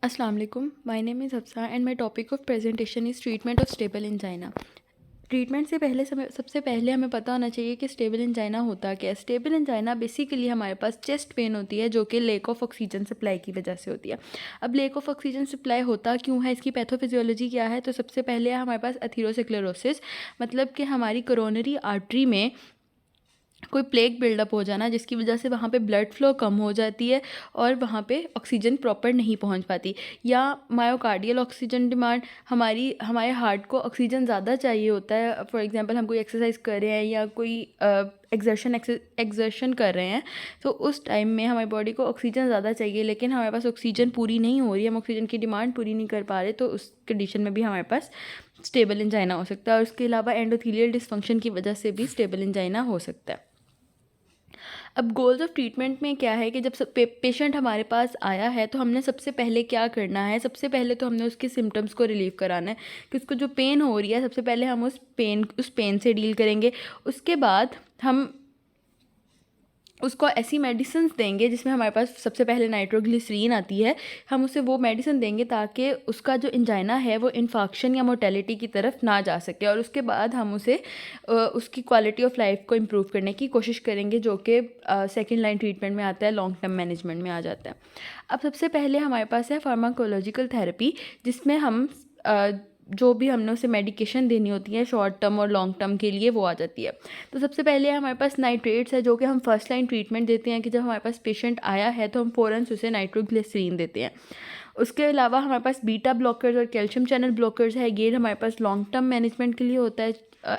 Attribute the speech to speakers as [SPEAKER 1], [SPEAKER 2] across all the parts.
[SPEAKER 1] अस्सलाम वालेकुम, my name is Hafsa and my topic of presentation is treatment of stable angina. Treatment से पहले सबसे पहले हमें पता होना चाहिए कि स्टेबल एंजाइना होता क्या है। स्टेबल एंजाइना बेसिकली हमारे पास चेस्ट पेन होती है जो कि लेक ऑफ ऑक्सीजन सप्लाई की वजह से होती है। अब लेक ऑफ ऑक्सीजन सप्लाई होता क्यों है, इसकी पैथोफिजियोलॉजी क्या है, तो सबसे पहले है हमारे पास एथेरोस्क्लेरोसिस, मतलब कि हमारी कोरोनरी आर्टरी में कोई प्लेग बिल्डअप हो जाना जिसकी वजह से वहाँ पे ब्लड फ्लो कम हो जाती है और वहाँ पे ऑक्सीजन प्रॉपर नहीं पहुँच पाती। या मायोकार्डियल ऑक्सीजन डिमांड, हमारे हार्ट को ऑक्सीजन ज़्यादा चाहिए होता है। फॉर एग्जांपल हम कोई एक्सरसाइज कर रहे हैं या कोई एक्सर्शन कर रहे हैं, तो उस टाइम में हमारी बॉडी को ऑक्सीजन ज़्यादा चाहिए लेकिन हमारे पास ऑक्सीजन पूरी नहीं हो रही, हम ऑक्सीजन की डिमांड पूरी नहीं कर पा रहे, तो उस कंडीशन में भी हमारे पास स्टेबल एंजाइना हो सकता है। और उसके अलावा एंडोथेलियल डिसफंक्शन की वजह से भी स्टेबल एंजाइना हो सकता है। अब गोल्स ऑफ ट्रीटमेंट में क्या है कि जब पेशेंट हमारे पास आया है तो हमने सबसे पहले क्या करना है, सबसे पहले तो हमने उसके सिम्टम्स को रिलीव कराना है कि उसको जो पेन हो रही है सबसे पहले हम उस पेन से डील करेंगे। उसके बाद हम उसको ऐसी मेडिसिन देंगे जिसमें हमारे पास सबसे पहले नाइट्रोग्लिसरीन आती है, हम उसे वो मेडिसिन देंगे ताकि उसका जो इंजाइना है वो इन्फाक्शन या मोर्टेलिटी की तरफ ना जा सके। और उसके बाद हम उसे उसकी क्वालिटी ऑफ लाइफ को इम्प्रूव करने की कोशिश करेंगे, जो कि सेकेंड लाइन ट्रीटमेंट में आता है, लॉन्ग टर्म मैनेजमेंट में आ जाता है। अब सबसे पहले हमारे पास है फार्माकोलॉजिकल थेरेपी, जिसमें हम जो भी हमने उसे मेडिकेशन देनी होती है शॉर्ट टर्म और लॉन्ग टर्म के लिए वो आ जाती है। तो सबसे पहले हमारे पास नाइट्रेट्स है जो कि हम फर्स्ट लाइन ट्रीटमेंट देते हैं कि जब हमारे पास पेशेंट आया है तो हम फ़ौरन से उसे नाइट्रोग्लिसरीन देते हैं। उसके अलावा हमारे पास बीटा ब्लॉकर्स और कैल्शियम चैनल ब्लॉकर्स है, ये हमारे पास लॉन्ग टर्म मैनेजमेंट के लिए होता है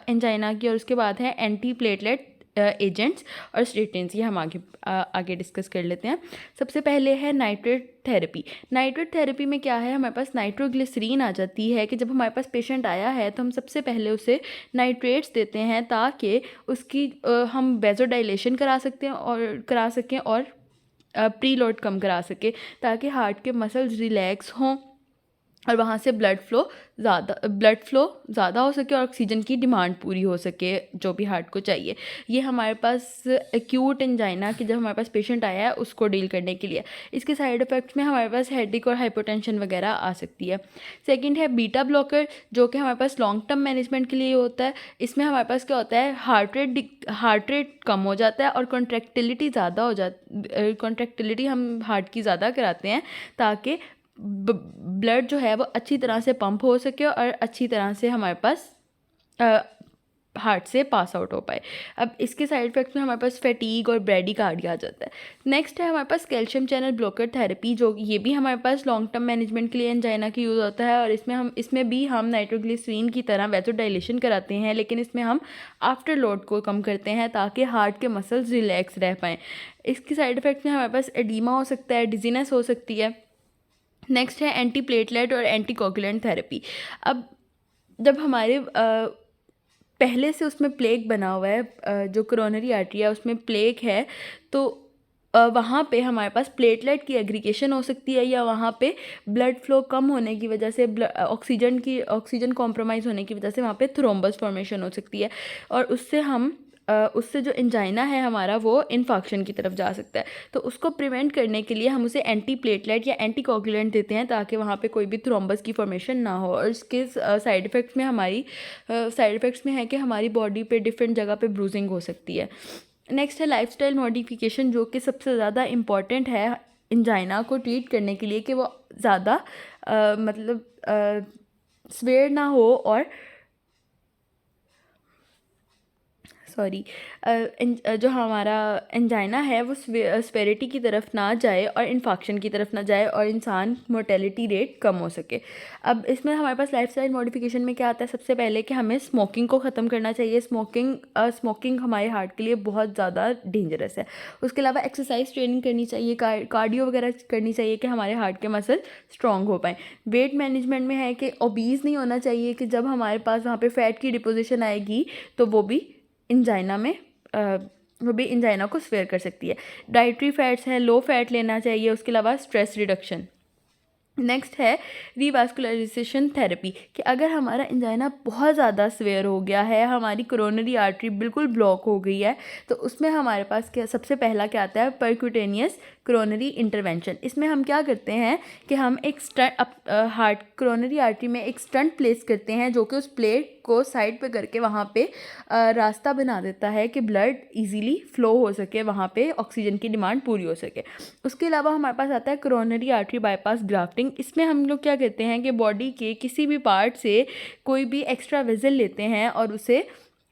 [SPEAKER 1] एंजाइना की। और उसके बाद है एंटी प्लेटलेट एजेंट्स और स्टेटिन्स, ये हम आगे डिस्कस कर लेते हैं। सबसे पहले है नाइट्रेट थेरेपी। नाइट्रेट थेरेपी में क्या है, हमारे पास नाइट्रोग्लिसरीन आ जाती है कि जब हमारे पास पेशेंट आया है तो हम सबसे पहले उसे नाइट्रेट्स देते हैं ताकि उसकी हम वेज़ोडाइलेशन करा सकें और प्रीलोड कम करा सके, ताकि हार्ट के मसल्स रिलैक्स हों और वहाँ से ब्लड फ्लो ज़्यादा हो सके और ऑक्सीजन की डिमांड पूरी हो सके जो भी हार्ट को चाहिए। ये हमारे पास एक्यूट एंजाइना कि जब हमारे पास पेशेंट आया है उसको डील करने के लिए। इसके साइड इफ़ेक्ट्स में हमारे पास हेडेक और हाइपोटेंशन वगैरह आ सकती है। सेकंड है बीटा ब्लॉकर, जो कि हमारे पास लॉन्ग टर्म मैनेजमेंट के लिए होता है। इसमें हमारे पास क्या होता है, हार्ट रेट कम हो जाता है और कॉन्ट्रैक्टिलिटी हम हार्ट की ज़्यादा कराते हैं ताकि ब्लड जो है वो अच्छी तरह से पंप हो सके और अच्छी तरह से हमारे पास हार्ट से पास आउट हो पाए। अब इसके साइड इफ़ेक्ट्स में हमारे पास फैटीग और ब्रेडिकार्डिया आ जाता है। नेक्स्ट है हमारे पास कैल्शियम चैनल ब्लॉकर थेरेपी, जो ये भी हमारे पास लॉन्ग टर्म मैनेजमेंट के लिए एंजाइना की यूज़ होता है। और इसमें भी हम नाइट्रोग्लिसरीन की तरह वेज़ोडाइलेशन कराते हैं, लेकिन इसमें हम आफ्टर लोड को कम करते हैं ताकि हार्ट के मसल्स रिलैक्स रह पाएँ। इसकी साइड इफ़ेक्ट्स में हमारे पास एडीमा हो सकता है, डिजीनेस हो सकती है। नेक्स्ट है एंटी प्लेटलेट और एंटी कोगुलेंट थेरेपी। अब जब हमारे पहले से उसमें प्लेग बना हुआ है, जो कोरोनरी आर्टरी है उसमें प्लेग है, तो वहाँ पे हमारे पास प्लेटलेट की एग्रीगेशन हो सकती है, या वहाँ पे ब्लड फ्लो कम होने की वजह से ऑक्सीजन कॉम्प्रोमाइज़ होने की वजह से वहाँ पे थ्रोम्बस फॉर्मेशन हो सकती है और उससे जो एंजाइना है हमारा वो इन्फाक्शन की तरफ जा सकता है। तो उसको प्रिवेंट करने के लिए हम उसे एंटी प्लेटलेट या एंटी कोगुलेंट देते हैं ताकि वहाँ पे कोई भी थ्रोम्बस की फॉर्मेशन ना हो। और इसके साइड इफ़ेक्ट्स में है कि हमारी बॉडी पे डिफरेंट जगह पे ब्रूजिंग हो सकती है। नेक्स्ट है लाइफस्टाइल मॉडिफिकेशन, जो कि सबसे ज़्यादा इम्पॉर्टेंट है एंजाइना को ट्रीट करने के लिए कि वो ज़्यादा स्वेयर ना हो और जो हमारा एंजाइना है वो स्पेरिटी की तरफ ना जाए और इन्फाक्शन की तरफ ना जाए और इंसान मोर्टेलिटी रेट कम हो सके। अब इसमें हमारे पास लाइफस्टाइल मॉडिफिकेशन में क्या आता है, सबसे पहले कि हमें स्मोकिंग को ख़त्म करना चाहिए। स्मोकिंग हमारे हार्ट के लिए बहुत ज़्यादा डेंजरस है। उसके अलावा एक्सरसाइज ट्रेनिंग करनी चाहिए, कार्डियो वगैरह करनी चाहिए कि हमारे हार्ट के मसल स्ट्रॉन्ग हो पाएँ। वेट मैनेजमेंट में है कि ओबीज़ नहीं होना चाहिए कि जब हमारे पास वहाँ पे फ़ैट की डिपोजिशन आएगी तो वो भी इंजाइना को स्वेयर कर सकती है। डाइटरी फैट्स हैं, लो फैट लेना चाहिए। उसके अलावा स्ट्रेस रिडक्शन। नेक्स्ट है रीवास्कुलराइजेशन थेरेपी, कि अगर हमारा इंजाइना बहुत ज़्यादा स्वेयर हो गया है, हमारी कोरोनरी आर्टरी बिल्कुल ब्लॉक हो गई है, तो उसमें हमारे पास क्या सबसे पहला क्या आता है, परक्यूटेनियस कोरोनरी इंटरवेंशन। इसमें हम क्या करते हैं कि हम एक हार्ट कोरोनरी आर्टरी में एक स्टंट प्लेस करते हैं जो कि उस प्लेट को साइड पे करके वहाँ पे रास्ता बना देता है कि ब्लड इजीली फ्लो हो सके, वहाँ पे ऑक्सीजन की डिमांड पूरी हो सके। उसके अलावा हमारे पास आता है कोरोनरी आर्टरी बाईपास ग्राफ्टिंग। इसमें हम लोग क्या करते हैं कि बॉडी के किसी भी पार्ट से कोई भी एक्स्ट्रा वेसल लेते हैं और उसे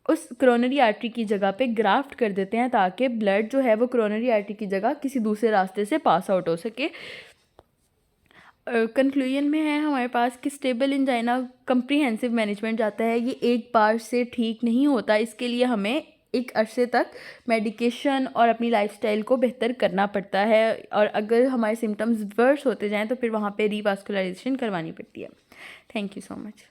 [SPEAKER 1] उस कोरोनरी आर्टरी की जगह पे ग्राफ्ट कर देते हैं ताकि ब्लड जो है वो कोरोनरी आर्टरी की जगह किसी दूसरे रास्ते से पास आउट हो सके। कंक्लूजन में है हमारे पास कि स्टेबल एंजाइना कंप्रीहेंसिव मैनेजमेंट जाता है, ये एक बार से ठीक नहीं होता। इसके लिए हमें एक अरसे तक मेडिकेशन और अपनी लाइफस्टाइल को बेहतर करना पड़ता है, और अगर हमारे सिम्टम्स वर्स होते जाएं तो फिर वहाँ पे रीवास्कुलराइजेशन करवानी पड़ती है। Thank you so much.